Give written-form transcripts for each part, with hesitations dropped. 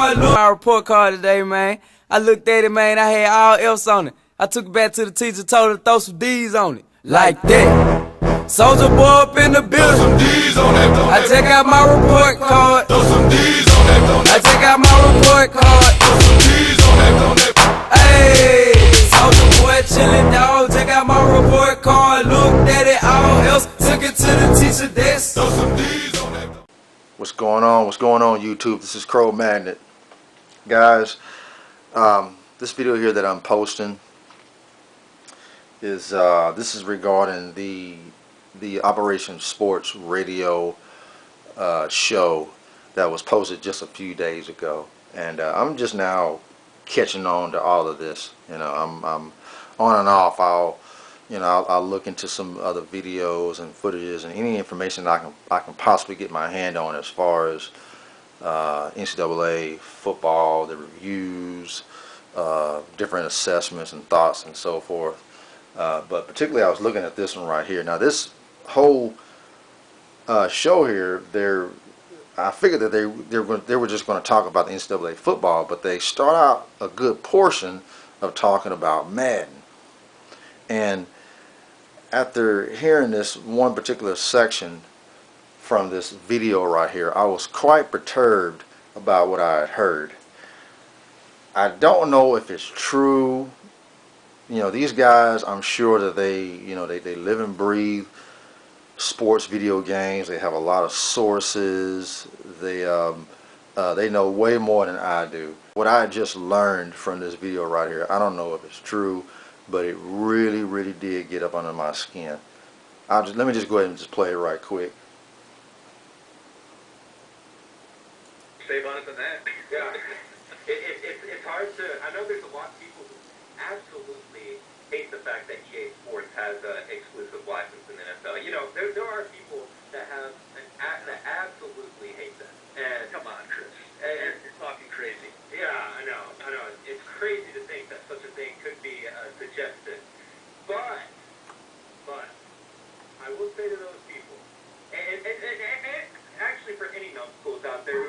card, look. My report card today, man. I looked at it, man. I had all else on it. I took it back to the teacher, told her to throw some D's on it. Like that. Soldier boy up in the building. Throw some D's on that, I check out my report card. Throw some D's on that, I check out my report card. Throw some D's on that, Hey, soldier boy chillin', dog. Check out my report card. Looked at it, all else. Took it to the teacher desk. Throw some D's on that. What's going on? What's going on, YouTube? This is Madden. Guys, this video here that I'm posting is this is regarding the Operation Sports radio show that was posted just a few days ago, and I'm just now catching on to all of this. You know, I'm on and off. I'll look into some other videos and footages and any information I can possibly get my hand on as far as NCAA football, the reviews, different assessments and thoughts and so forth. But particularly I was looking at this one right here. Now this whole show here, I figured that they were just going to talk about the NCAA football, but they start out a good portion of talking about Madden. And after hearing this one particular section from this video right here, I was quite perturbed about what I had heard. I don't know if it's true. You know, these guys, I'm sure that they live and breathe sports video games. They have a lot of sources. They know way more than I do. What I just learned from this video right here, I don't know if it's true, but it really did get up under my skin. Let me just go ahead and just play it right quick. Save on it than that. Yeah. It's hard to. I know there's a lot of people who absolutely hate the fact that EA Sports has an exclusive license in the NFL. You know, there are people that that absolutely hate that. And come on, Chris, you're talking crazy. Yeah, I know. It's crazy to think that such a thing could be suggested. But I will say to those people, and actually for any numbskulls out there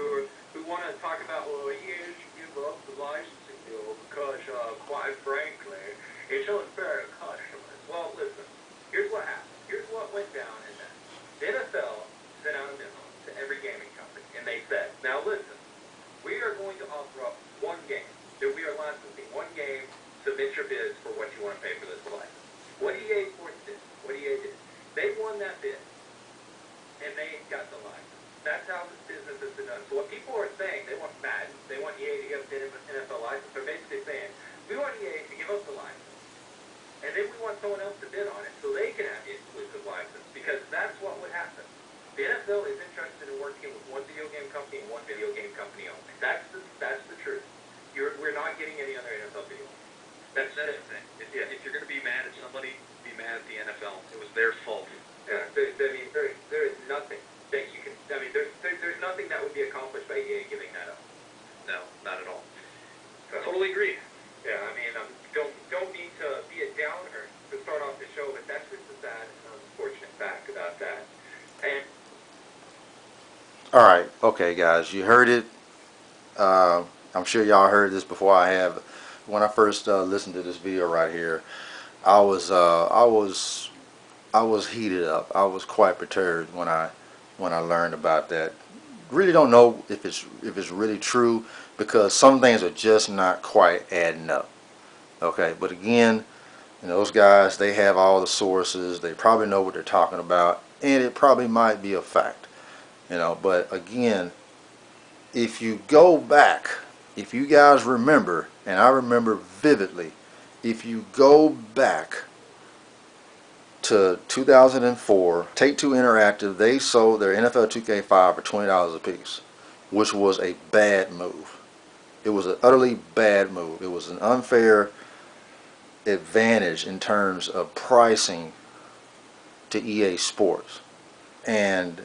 who want to talk about, well, EA should give up the licensing deal because, quite frankly, it's unfair to customers. Well, listen, here's what happened. Here's what went down in that. The NFL sent out a memo to every gaming company, and they said, now listen, we are going to offer up one game. That we are licensing one game. Submit your bids for what you want to pay for this license. What EA Sports did, they won that bid, and they got the license. That's how this business has been done. So what people are saying, they want Madden, they want EA to give us an NFL license. They're basically saying, we want EA to give us the license, and then we want someone else to bid on it so they can have the exclusive license, because that's what would happen. The NFL is interested in working with one video game company and one video game company only. That's the truth. We're not getting any other NFL video. That's the thing. If you're going to be mad at somebody, be mad at the NFL. It was their fault. Yeah, there is nothing that you can. I mean, there's nothing that would be accomplished by EA giving that up. No, not at all. Totally agree. Yeah, I mean, don't mean to be a downer to start off the show, but that's just a sad and unfortunate fact about that. And All right, okay, guys, you heard it. I'm sure y'all heard this before I have. When I first listened to this video right here, I was heated up. I was quite perturbed when I learned about that. Really don't know if it's really true, because some things are just not quite adding up. Okay, but again, those guys, they have all the sources. They probably know what they're talking about, and it probably might be a fact. But again, if you go back, if you guys remember, and I remember vividly, if you go back to 2004, Take-Two Interactive, they sold their NFL 2K5 for $20 a piece, which was a bad move. It was an utterly bad move. It was an unfair advantage in terms of pricing to EA Sports. And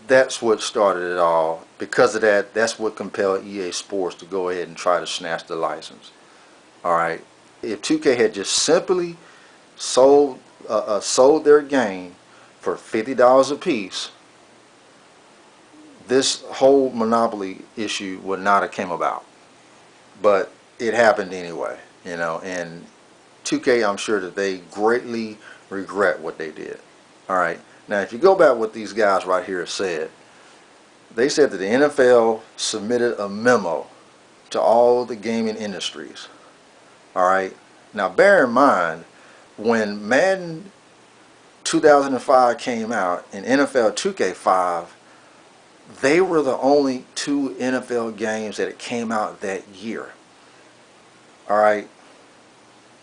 that's what started it all. Because of that, that's what compelled EA Sports to go ahead and try to snatch the license. Alright, if 2K had just simply sold their game for $50 a piece, this whole monopoly issue would not have came about. But it happened anyway, you know, and 2K, I'm sure that they greatly regret what they did. All right. Now, if you go back what these guys right here said, they said that the NFL submitted a memo to all the gaming industries. All right. Now, bear in mind, when Madden 2005 came out and NFL 2K5, they were the only two NFL games that it came out that year. All right.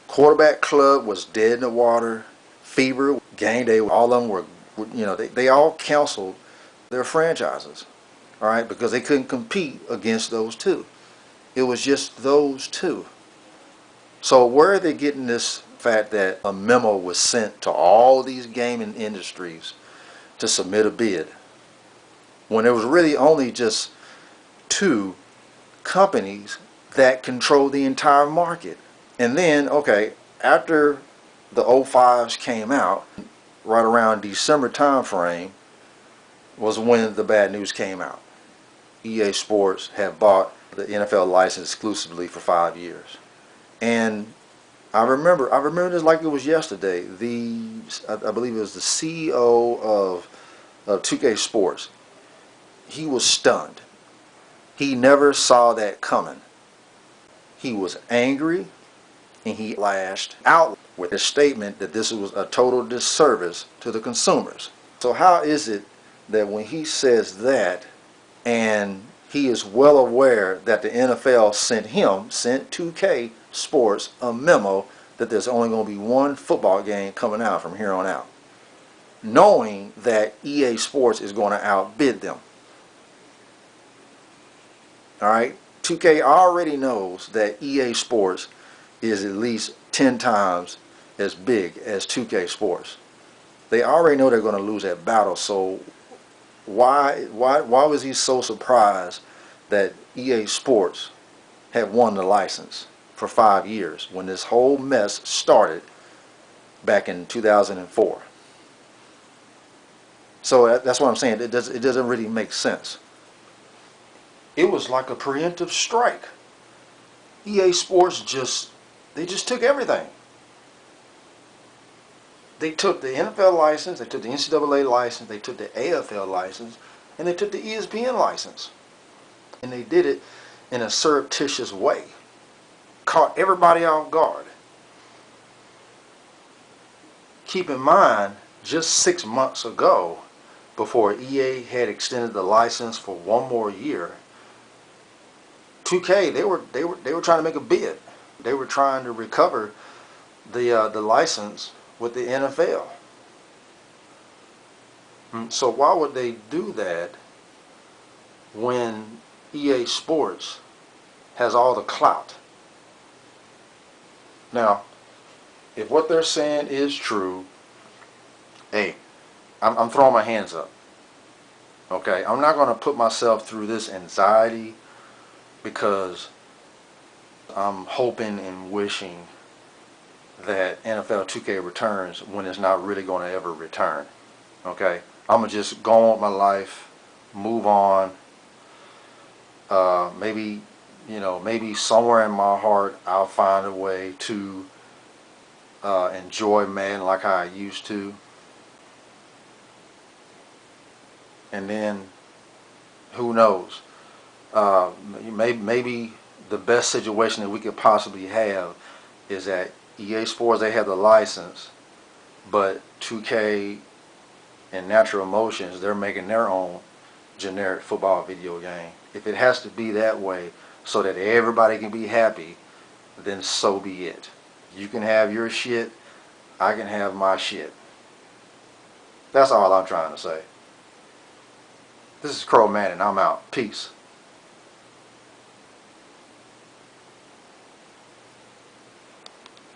Quarterback Club was dead in the water. Fever, Game Day, all of them were, you know, they all canceled their franchises. All right, because they couldn't compete against those two. It was just those two. So where are they getting this fact that a memo was sent to all these gaming industries to submit a bid, when there was really only just two companies that control the entire market? And then, okay, after the 05s came out, right around December time frame was when the bad news came out. EA Sports had bought the NFL license exclusively for 5 years. And I remember this like it was yesterday. I believe it was the CEO of 2K Sports. He was stunned. He never saw that coming. He was angry, and he lashed out with a statement that this was a total disservice to the consumers. So how is it that when he says that, and he is well aware that the NFL sent 2K Sports, a memo that there's only going to be one football game coming out from here on out, knowing that EA Sports is going to outbid them? All right, 2K already knows that EA Sports is at least 10 times as big as 2K Sports. They already know they're going to lose that battle, so why was he so surprised that EA Sports had won the license for 5 years when this whole mess started back in 2004? So that's what I'm saying. It doesn't really make sense. It was like a preemptive strike. EA Sports just took everything. They took the NFL license, they took the NCAA license, they took the AFL license, and they took the ESPN license. And they did it in a surreptitious way. Caught everybody off guard. Keep in mind, just 6 months ago, before EA had extended the license for one more year, 2K, they were trying to make a bid. They were trying to recover the license with the NFL. So why would they do that when EA Sports has all the clout? Now, if what they're saying is true, hey, I'm throwing my hands up. Okay, I'm not going to put myself through this anxiety, because I'm hoping and wishing that NFL 2K returns when it's not really going to ever return. Okay, I'm gonna just go on with my life, move on. Maybe, you know, maybe somewhere in my heart I'll find a way to enjoy Madden like how I used to. And then, who knows? Maybe the best situation that we could possibly have is that EA Sports, they have the license, but 2K and Natural Emotions, they're making their own generic football video game. If it has to be that way so that everybody can be happy, then so be it. You can have your shit, I can have my shit. That's all I'm trying to say. This is Crow Madden, I'm out. Peace.